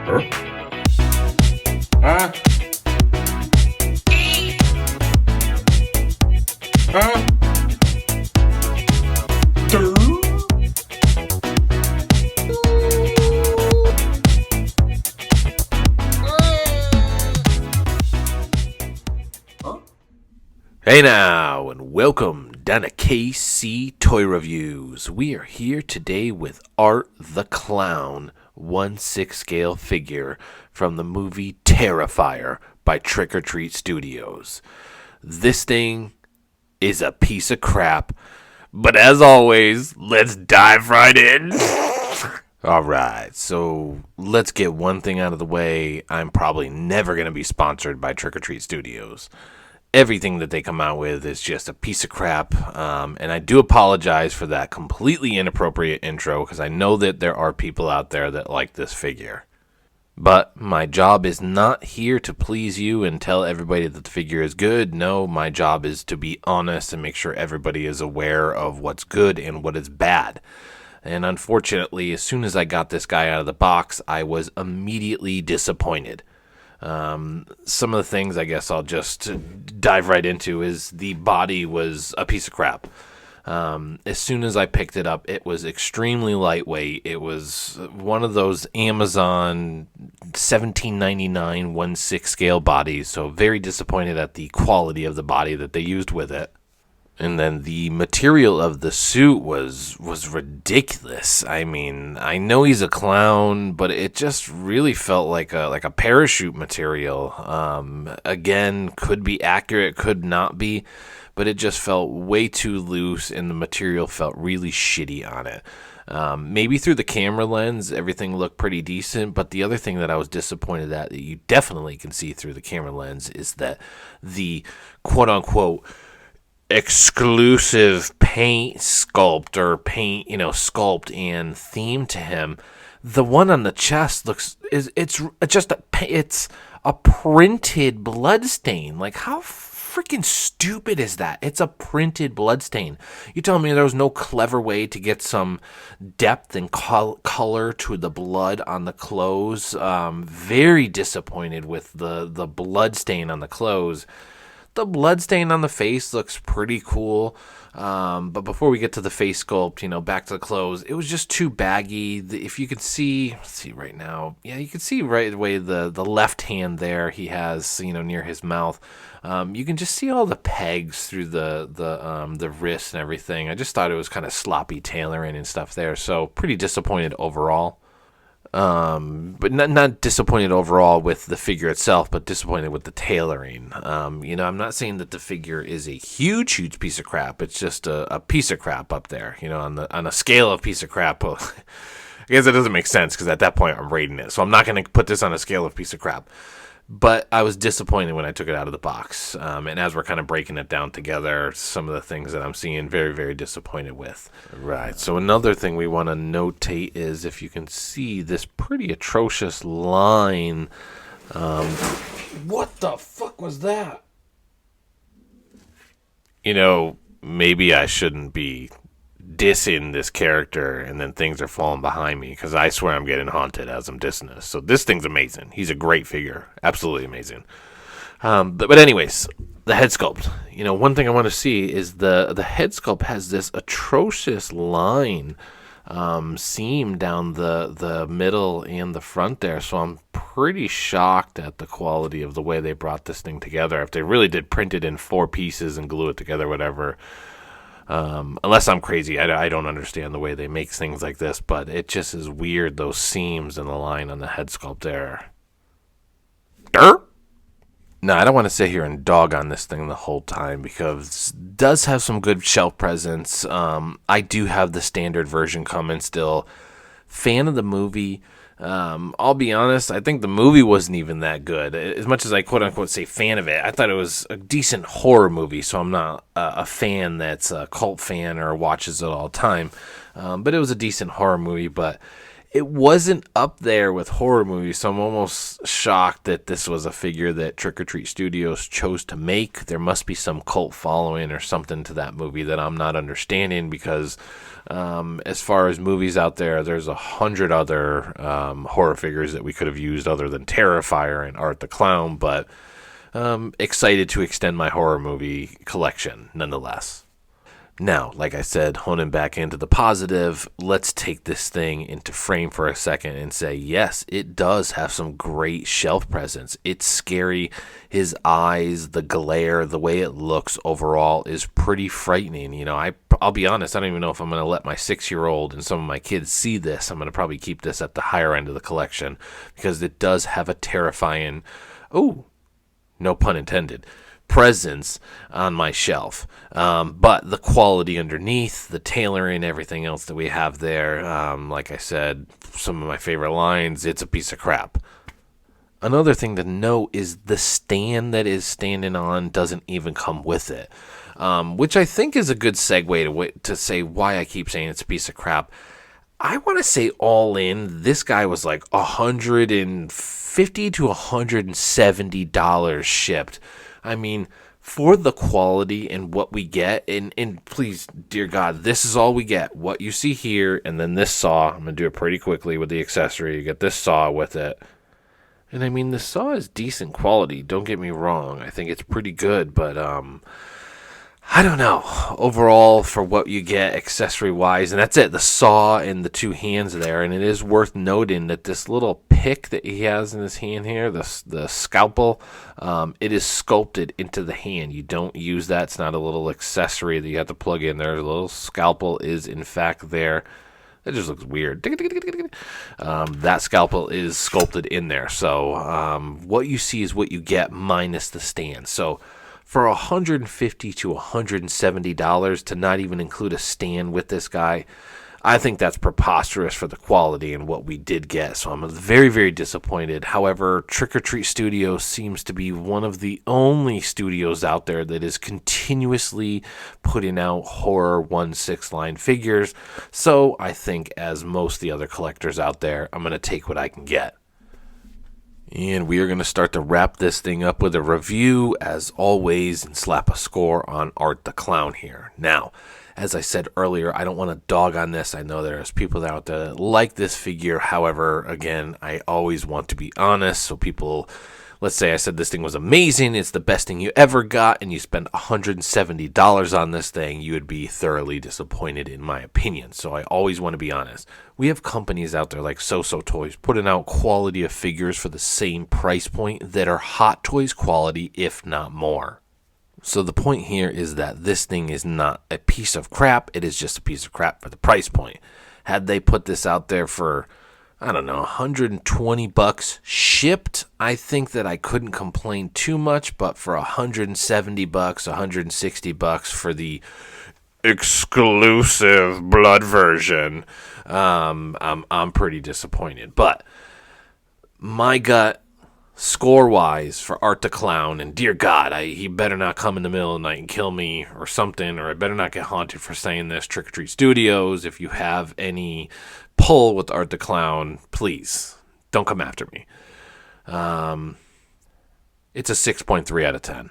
Huh? Huh? Huh? Hey now, and welcome down to KC Toy Reviews. We are here today with Art the Clown 1/6 scale figure from the movie Terrifier by Trick or Treat Studios. This thing is a piece of crap, but as always, let's dive right in. Alright, so let's get one thing out of the way. I'm probably never going to be sponsored by Trick or Treat Studios. Everything that they come out with is just a piece of crap, and I do apologize for that completely inappropriate intro, because I know that there are people out there that like this figure. But my job is not here to please you and tell everybody that the figure is good. No, my job is to be honest and make sure everybody is aware of what's good and what is bad. And unfortunately, as soon as I got this guy out of the box, I was immediately disappointed. Some of the things I guess I'll just dive right into is the body was a piece of crap. As soon as I picked it up, it was extremely lightweight. It was one of those Amazon $17.99 1/6 scale bodies, so very disappointed at the quality of the body that they used with it. And then the material of the suit was ridiculous. I mean, I know he's a clown, but it just really felt like a parachute material. Again, could be accurate, could not be, but it just felt way too loose, and the material felt really shitty on it. Maybe through the camera lens, everything looked pretty decent, but the other thing that I was disappointed at, that you definitely can see through the camera lens, is that the quote-unquote exclusive paint sculpt sculpt and theme to him, the one on the chest it's a printed blood stain. Like, how freaking stupid is that? It's a printed blood stain. You telling me there was no clever way to get some depth and color to the blood on the clothes? Very disappointed with the blood stain on the clothes. The blood stain on the face looks pretty cool, but before we get to the face sculpt, back to the clothes, it was just too baggy. If you could see, let's see right now, yeah, you can see right away the left hand there he has, near his mouth. You can just see all the pegs through the wrist and everything. I just thought it was kind of sloppy tailoring and stuff there, so pretty disappointed overall. But not disappointed overall with the figure itself, but disappointed with the tailoring. I'm not saying that the figure is a huge piece of crap. It's just a piece of crap up there, on a scale of piece of crap. Well, I guess it doesn't make sense, because at that point I'm rating it. So I'm not going to put this on a scale of piece of crap. But I was disappointed when I took it out of the box. And as we're kind of breaking it down together, some of the things that I'm seeing, very, very disappointed with. Right. So another thing we want to notate is, if you can see this pretty atrocious line. What the fuck was that? Maybe I shouldn't be dissing this character and then things are falling behind me, because I swear I'm getting haunted as I'm dissing this. So this thing's amazing. He's a great figure. Absolutely amazing. But anyways, the head sculpt. One thing I want to see is the head sculpt has this atrocious line seam down the middle and the front there. So I'm pretty shocked at the quality of the way they brought this thing together. If they really did print it in 4 pieces and glue it together, whatever. Unless I'm crazy, I don't understand the way they make things like this, but it just is weird, those seams and the line on the head sculpt there. Derp! No, I don't want to sit here and dog on this thing the whole time, because it does have some good shelf presence. I do have the standard version coming still. Fan of the movie. I'll be honest, I think the movie wasn't even that good. As much as I quote-unquote say fan of it, I thought it was a decent horror movie, so I'm not a fan that's a cult fan or watches it all the time. But it was a decent horror movie, but it wasn't up there with horror movies, so I'm almost shocked that this was a figure that Trick or Treat Studios chose to make. There must be some cult following or something to that movie that I'm not understanding, because as far as movies out there, there's 100 other horror figures that we could have used other than Terrifier and Art the Clown, but excited to extend my horror movie collection nonetheless. Now, like I said, honing back into the positive, let's take this thing into frame for a second and say, yes, it does have some great shelf presence. It's scary. His eyes, the glare, the way it looks overall is pretty frightening. You know, I'll be honest, I don't even know if I'm going to let my 6-year-old and some of my kids see this. I'm going to probably keep this at the higher end of the collection because it does have a terrifying, oh, no pun intended, presence on my shelf. But the quality underneath, the tailoring, everything else that we have there, like I said, some of my favorite lines, it's a piece of crap. Another thing to note is the stand that is standing on doesn't even come with it, which I think is a good segue to say why I keep saying it's a piece of crap. I want to say all in, this guy was like $150 to $170 shipped. I mean, for the quality and what we get, and please, dear God, this is all we get. What you see here, and then this saw. I'm going to do it pretty quickly with the accessory. You get this saw with it. And I mean, the saw is decent quality. Don't get me wrong. I think it's pretty good, but I don't know. Overall, for what you get accessory-wise, and that's it, the saw and the two hands there. And it is worth noting that this little pick that he has in his hand here, the scalpel, it is sculpted into the hand. You don't use that. It's not a little accessory that you have to plug in there. The little scalpel is, in fact, there. It just looks weird. That scalpel is sculpted in there. So what you see is what you get minus the stand. So for $150 to $170 to not even include a stand with this guy, I think that's preposterous for the quality and what we did get. So I'm very, very disappointed. However, Trick or Treat Studios seems to be one of the only studios out there that is continuously putting out horror 1/6 line figures. So I think, as most of the other collectors out there, I'm going to take what I can get. And we are going to start to wrap this thing up with a review, as always, and slap a score on Art the Clown here. Now, as I said earlier, I don't want to dog on this. I know there's people out there that like this figure. However, again, I always want to be honest. So people, let's say I said this thing was amazing, it's the best thing you ever got, and you spend $170 on this thing, you would be thoroughly disappointed, in my opinion. So I always want to be honest. We have companies out there like So Toys putting out quality of figures for the same price point that are Hot Toys quality, if not more. So the point here is that this thing is not a piece of crap. It is just a piece of crap for the price point. Had they put this out there for, I don't know, $120 shipped, I think that I couldn't complain too much. But for $170, $160 for the exclusive blood version, I'm pretty disappointed. But my gut, score-wise, for Art the Clown, and dear God, he better not come in the middle of the night and kill me or something, or I better not get haunted for saying this. Trick or Treat Studios, if you have any pull with Art the Clown, please don't come after me. It's a 6.3 out of 10.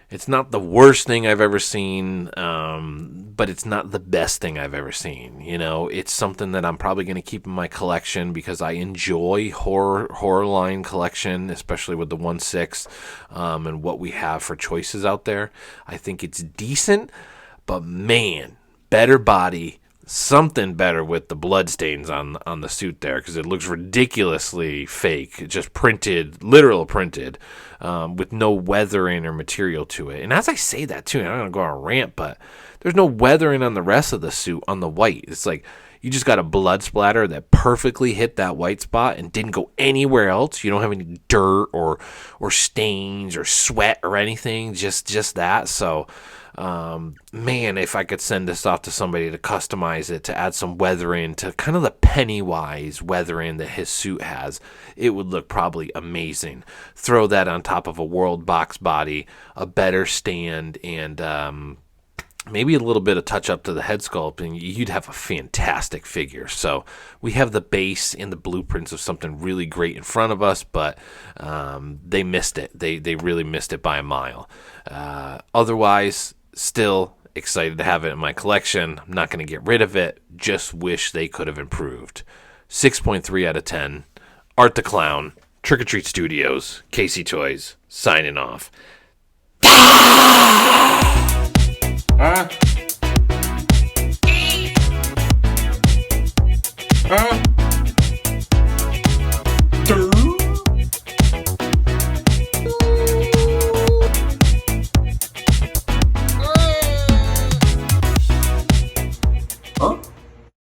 It's not the worst thing I've ever seen, but it's not the best thing I've ever seen. You know, it's something that I'm probably going to keep in my collection because I enjoy horror line collection, especially with the 1/6 and what we have for choices out there. I think it's decent, but man, better body, something better with the bloodstains on the suit there, because it looks ridiculously fake, just printed, literal printed, with no weathering or material to it. And as I say that too, and I'm gonna go on a rant, but there's no weathering on the rest of the suit on the white. It's like you just got a blood splatter that perfectly hit that white spot and didn't go anywhere else. You don't have any dirt or stains or sweat or anything, just that. So man, if I could send this off to somebody to customize it, to add some weathering to kind of the Pennywise weathering that his suit has, it would look probably amazing. Throw that on top of a World Box body, a better stand, and maybe a little bit of touch up to the head sculpt, and you'd have a fantastic figure. So we have the base and the blueprints of something really great in front of us, but they missed it. They really missed it by a mile. Otherwise, still excited to have it in my collection. I'm not going to get rid of it. Just wish they could have improved. 6.3 out of 10. Art the Clown. Trick or Treat Studios. Casey Toys. Signing off. Huh?